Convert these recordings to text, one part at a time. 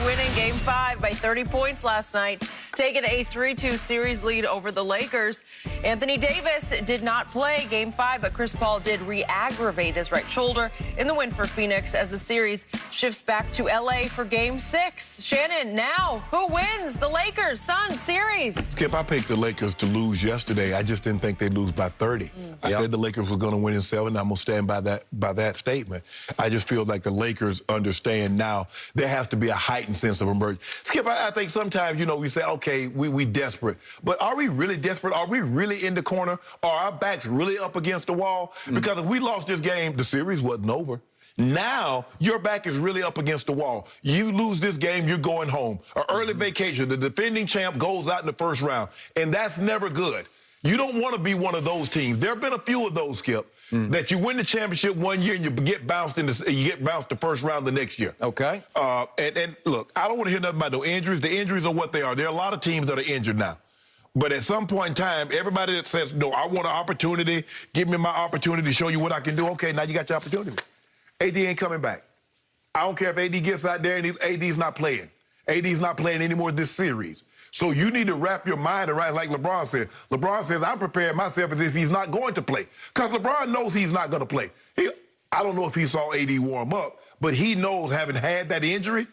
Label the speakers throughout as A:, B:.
A: winning Game 5 by 30 points last night, taking a 3-2 series lead over the Lakers. Anthony Davis did not play Game 5, but Chris Paul did re-aggravate his right shoulder in the win for Phoenix as the series shifts back to L.A. for Game 6. Shannon, now, who wins the Lakers-Suns series?
B: Skip, I picked the Lakers to lose yesterday. I just didn't think they'd lose by 30. I said the Lakers were going to win in 7. I'm going to stand by that statement. I just feel like the Lakers understand now there has to be a heightened sense of emergency. Skip, I think sometimes, we say, okay, we desperate. But are we really desperate? Are we really in the corner? Are our backs really up against the wall? Because if we lost this game, the series wasn't over. Now, your back is really up against the wall. You lose this game, you're going home. An early vacation, the defending champ goes out in the first round, and that's never good. You don't want to be one of those teams. There have been a few of those, Skip, that you win the championship one year and you get bounced the first round the next year.
C: Okay.
B: And look, I don't want to hear nothing about no injuries. The injuries are what they are. There are a lot of teams that are injured now. But at some point in time, everybody that says, no, I want an opportunity, give me my opportunity to show you what I can do. Okay, now you got your opportunity. AD ain't coming back. I don't care if AD gets out there and AD's not playing. AD's not playing anymore this series. So you need to wrap your mind around, like LeBron said. LeBron says, I'm preparing myself as if he's not going to play. Because LeBron knows he's not going to play. I don't know if he saw AD warm up, but he knows, having had that injury,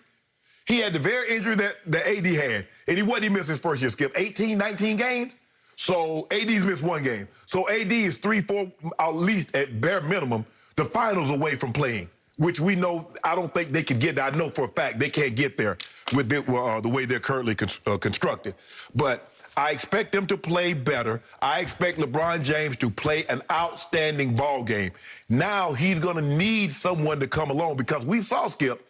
B: he had the very injury that AD had. And he missed his first year, Skip, 18, 19 games. So AD's missed one game. So AD is 3, 4, at least at bare minimum, the finals away from playing, which we know, I don't think they can get there. I know for a fact they can't get there with the way they're currently constructed. But I expect them to play better. I expect LeBron James to play an outstanding ball game. Now he's going to need someone to come along, because we saw, Skip,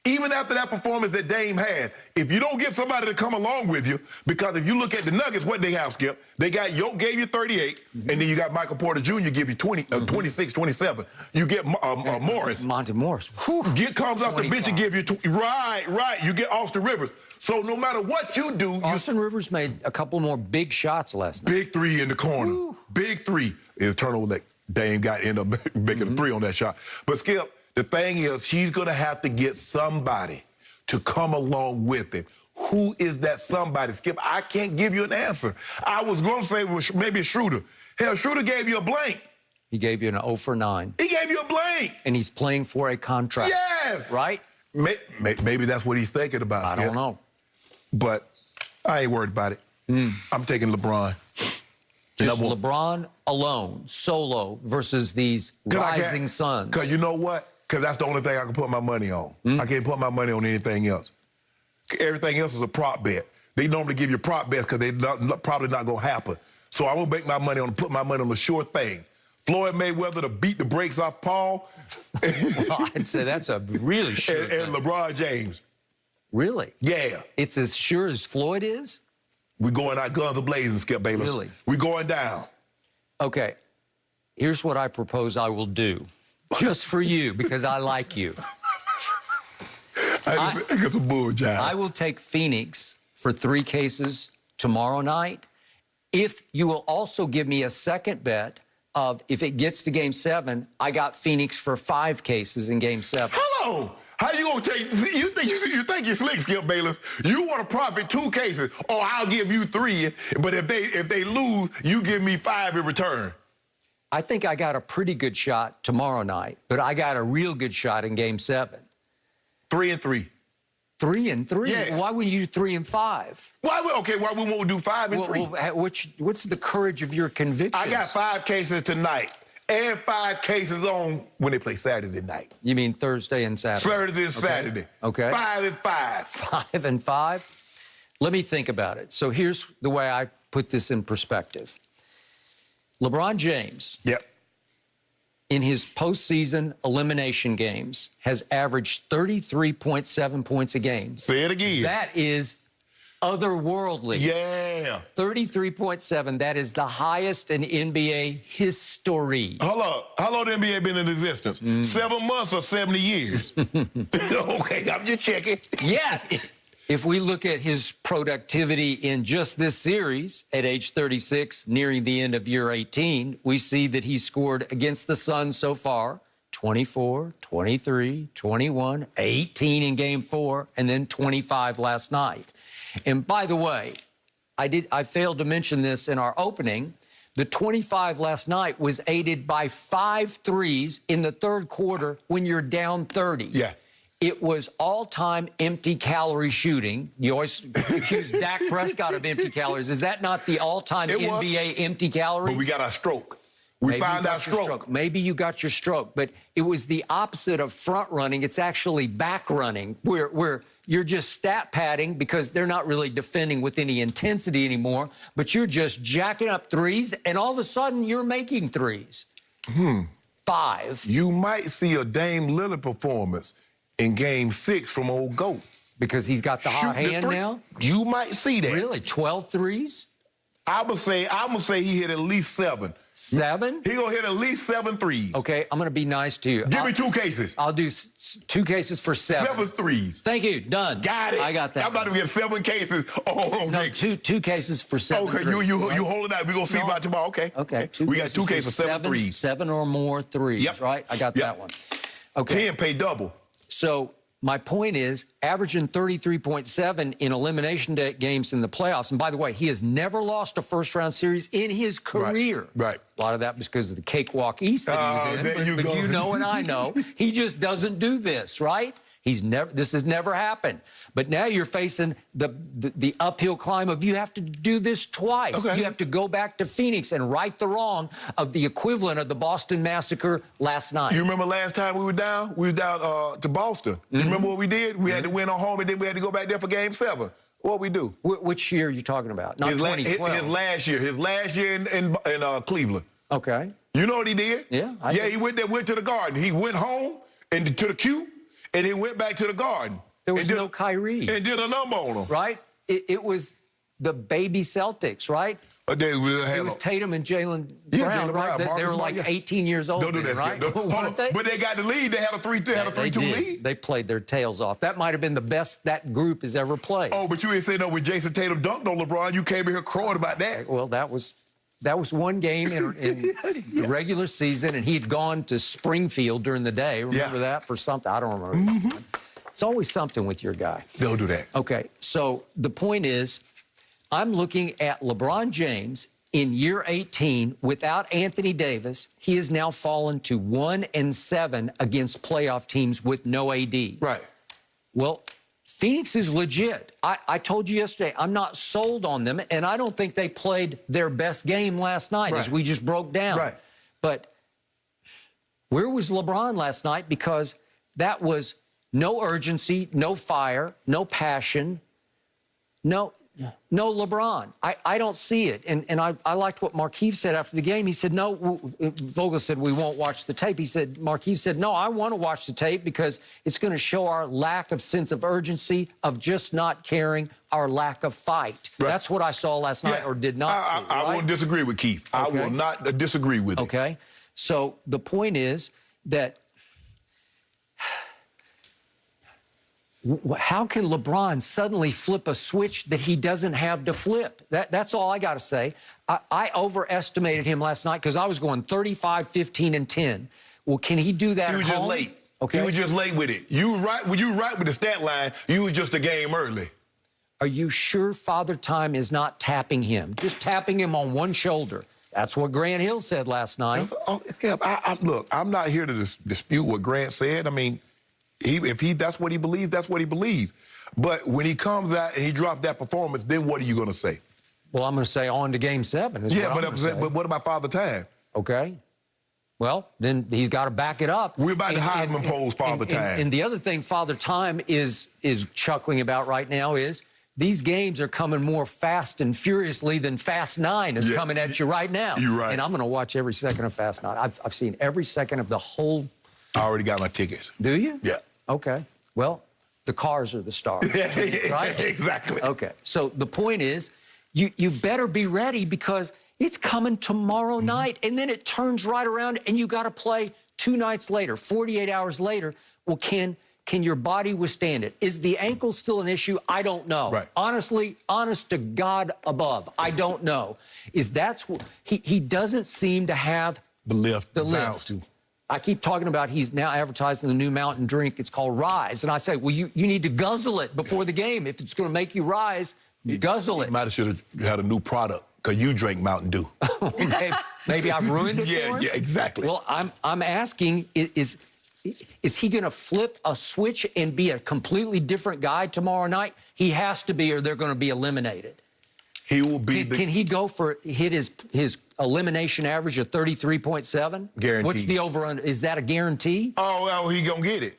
B: even after that performance that Dame had, if you don't get somebody to come along with you, because if you look at the Nuggets, what they have, Skip, they got Yoke gave you 38, and then you got Michael Porter Jr. give you 26, 27. You get Morris.
C: Monte Morris.
B: Comes off the bench and give you, right. You get Austin Rivers. So no matter what you do.
C: Austin Rivers made a couple more big shots last night.
B: Big three in the corner. Big three. His turnover that Dame ended up making a three on that shot. But Skip, the thing is, he's going to have to get somebody to come along with him. Who is that somebody, Skip? I can't give you an answer. I was going to say maybe Schroeder. Hell, Schroeder gave you a blank.
C: He gave you an 0 for 9.
B: He gave you a blank.
C: And he's playing for a contract.
B: Yes.
C: Right?
B: Maybe that's what he's thinking about, Skip.
C: I don't know.
B: But I ain't worried about it. I'm taking LeBron.
C: Just LeBron alone, solo, versus these rising Suns.
B: Because you know what? Because that's the only thing I can put my money on. I can't put my money on anything else. Everything else is a prop bet. They normally give you prop bets because they're probably not going to happen. So I'm going to put my money on the sure thing. Floyd Mayweather to beat the brakes off Paul.
C: Well, I'd say that's a really sure thing.
B: And LeBron James.
C: Really?
B: Yeah.
C: It's as sure as Floyd is?
B: We're going out guns a-blazing, Skip Bayless.
C: Really?
B: We're going down.
C: Okay. Here's what I propose I will do. Just for you, because I like you.
B: I think it's a bull job.
C: I will take Phoenix for 3 cases tomorrow night. If you will also give me a second bet of, if it gets to Game 7, I got Phoenix for 5 cases in Game 7.
B: Hello! How you gonna take? You think you're slick, Skip Bayless? You want to profit 2 cases? Oh, I'll give you 3, but if they lose, you give me 5 in return.
C: I think I got a pretty good shot tomorrow night, but I got a real good shot in Game 7.
B: 3 and 3.
C: 3 and 3?
B: Yeah.
C: Why wouldn't you do 3 and 5?
B: Why we won't do 5 and 3?
C: What's the courage of your convictions?
B: I got 5 cases tonight and 5 cases on when they play Saturday night.
C: You mean Thursday and Saturday?
B: Thursday and Saturday.
C: Okay.
B: 5 and 5.
C: 5 and 5? Let me think about it. So here's the way I put this in perspective. LeBron James, in his postseason elimination games, has averaged 33.7 points a game.
B: Say it again.
C: That is otherworldly.
B: Yeah.
C: 33.7, that is the highest in NBA history.
B: How long the NBA been in existence? 7 months or 70 years? Okay, I'm just checking.
C: Yeah. If we look at his productivity in just this series at age 36, nearing the end of year 18, we see that he scored against the Suns so far 24, 23, 21, 18 in game 4, and then 25 last night. And by the way, I failed to mention this in our opening. The 25 last night was aided by 5 threes in the third quarter when you're down 30.
B: Yeah.
C: It was all-time empty calorie shooting. You always accuse Dak Prescott of empty calories. Is that not the all-time NBA empty calories?
B: But we got our stroke. We found our stroke.
C: Maybe you got your stroke, but it was the opposite of front running. It's actually back running, where you're just stat padding because they're not really defending with any intensity anymore, but you're just jacking up threes, and all of a sudden you're making threes. 5.
B: You might see a Dame Lillard performance in Game 6 from old GOAT.
C: Because he's got the hot hand now?
B: You might see that.
C: Really? 12 threes?
B: I'm gonna say he hit at least 7.
C: 7?
B: He gonna hit at least 7 threes.
C: Okay, I'm gonna be nice to you.
B: Give me 2 cases.
C: I'll do 2 cases for 7.
B: 7 threes.
C: Thank you. Done.
B: Got it.
C: I got that.
B: I'm about to get 7 cases. Oh,
C: no, two cases for 7.
B: Okay,
C: threes,
B: you hold it out. We're gonna see about tomorrow. Okay.
C: Okay.
B: We got 2 cases for 7 threes.
C: 7 or more threes.
B: Yep.
C: Right? I got that one. Okay.
B: 10 pay double.
C: So my point is, averaging 33.7 in elimination games in the playoffs. And by the way, he has never lost a first-round series in his career.
B: Right.
C: A lot of that was because of the cakewalk East that he was in. But you know and I know, he just doesn't do this, right? This has never happened. But now you're facing the uphill climb of you have to do this twice.
B: Okay.
C: You have to go back to Phoenix and right the wrong of the equivalent of the Boston Massacre last night.
B: You remember last time we were down? We were down to Boston. You remember what we did? We had to win on home, and then we had to go back there for Game 7. What we do?
C: Which year are you talking about? Not 2012.
B: His last year. His last year in Cleveland.
C: Okay.
B: You know what he did?
C: Yeah.
B: He went to the Garden. He went home and to the Q, and he went back to the Garden.
C: There was no Kyrie.
B: And did a number on him.
C: Right? It was the baby Celtics, right?
B: It
C: was Tatum and Jaylen Brown, right? They were like 18 years old,
B: Don't do that,
C: right?
B: Weren't they? But they got the lead. They had a 3-2 lead.
C: They played their tails off. That might have been the best that group has ever played.
B: Oh, but you ain't saying no when Jason Tatum dunked on LeBron. You came in here crowing about that.
C: Well, that was one game in the regular season, and he'd gone to Springfield during the day. Remember that for something? I don't remember. It's always something with your guy.
B: Don't do that.
C: Okay, so the point is, I'm looking at LeBron James in year 18 without Anthony Davis. He has now fallen to 1-7 against playoff teams with no AD.
B: Right.
C: Well, Phoenix is legit. I told you yesterday, I'm not sold on them, and I don't think they played their best game last night, as we just broke down.
B: Right.
C: But where was LeBron last night? Because that was no urgency, no fire, no passion, no LeBron. I don't see it. And I liked what Markieff said after the game. He said, no, Vogel said, we won't watch the tape. He said, Markieff said, no, I want to watch the tape because it's going to show our lack of sense of urgency, of just not caring, our lack of fight. Right. That's what I saw last night or did not see.
B: I won't disagree with Keith. Okay. I will not disagree with it.
C: Okay. So the point is that how can LeBron suddenly flip a switch that he doesn't have to flip? That's all I got to say. I overestimated him last night because I was going 35, 15, and 10. Well, can he do that at home?
B: He was just late.
C: Okay.
B: He was just late with it. You were right. When you were right with the stat line, you were just a game early.
C: Are you sure Father Time is not tapping him? Just tapping him on one shoulder. That's what Grant Hill said last night.
B: Look, I'm not here to dispute what Grant said. I mean, that's what he believes, that's what he believes. But when he comes out and he drops that performance, then what are you going to say?
C: Well, I'm going to say on to Game 7.
B: But what about Father Time?
C: Okay. Well, then he's got to back it up.
B: We're about to Heisman polls Father Time.
C: And the other thing Father Time is chuckling about right now is these games are coming more fast and furiously than Fast 9 is coming at you right now.
B: You're right.
C: And I'm going to watch every second of Fast 9. I've seen every second of the whole.
B: I already got my tickets.
C: Do you?
B: Yeah.
C: Okay. Well, the cars are the stars, right?
B: Exactly.
C: Okay. So the point is, you better be ready because it's coming tomorrow night, and then it turns right around, and you got to play 2 nights later, 48 hours later. Well, can your body withstand it? Is the ankle still an issue? I don't know.
B: Right.
C: Honestly, honest to God above, I don't know. He doesn't seem to have
B: the lift.
C: I keep talking about he's now advertising the new mountain drink. It's called Rise. And I say, well, you need to guzzle it before the game. If it's going to make you rise, guzzle it.
B: Might have should have had a new product because you drank Mountain Dew.
C: Maybe I've ruined it for him?
B: Yeah, exactly.
C: Well, I'm asking, is he going to flip a switch and be a completely different guy tomorrow night? He has to be, or they're going to be eliminated.
B: He will be.
C: Can he hit his elimination average of 33.7?
B: Guaranteed.
C: What's the over-under? Is that a guarantee?
B: Oh, he gonna get it.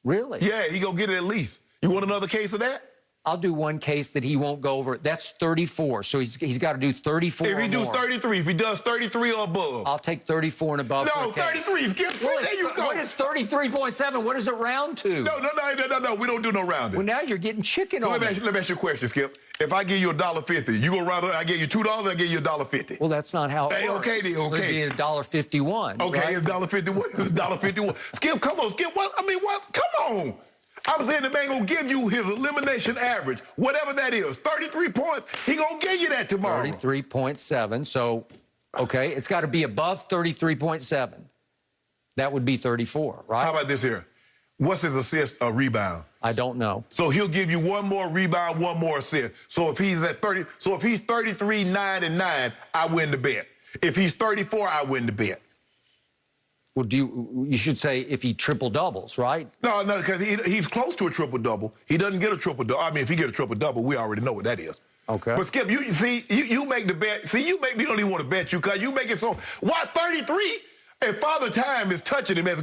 C: Really?
B: Yeah, he gonna get it at least. You want another case of that?
C: I'll do one case that he won't go over. That's 34, so he's got to do 34
B: If he do 33, if he does 33 or above.
C: I'll take 34 and above.
B: No, 33. Skip, there you go.
C: What is 33.7? What does it round to?
B: No. We don't do no rounding.
C: Well, now you're getting chicken on me.
B: Let me ask you a question, Skip. If I give you $1.50, you gonna round it? I give you $2, I give you $1.50.
C: Well, that's not how it works.
B: Okay, then, okay.
C: It'd be $1.51.
B: Okay,
C: right?
B: it's $1.51. It's $1.51. Skip, come on, Skip. What? I mean, what? Come on. I'm saying the man gonna give you his elimination average, whatever that is, 33 points. He gonna give you that tomorrow.
C: 33.7. So, okay, it's got to be above 33.7. That would be 34, right?
B: How about this here? What's his assist or rebound?
C: I don't know.
B: So he'll give you one more rebound, one more assist. So if he's at 30, so if he's 33, 9, and 9, I win the bet. If he's 34, I win the bet.
C: Well, you should say if he triple doubles, right?
B: No, because he's close to a triple double. He doesn't get a triple double. I mean, if he get a triple double, we already know what that is.
C: Okay.
B: But Skip, you make the bet. See, you make me don't even want to bet you because you make it so. Why 33? And Father Time is touching him as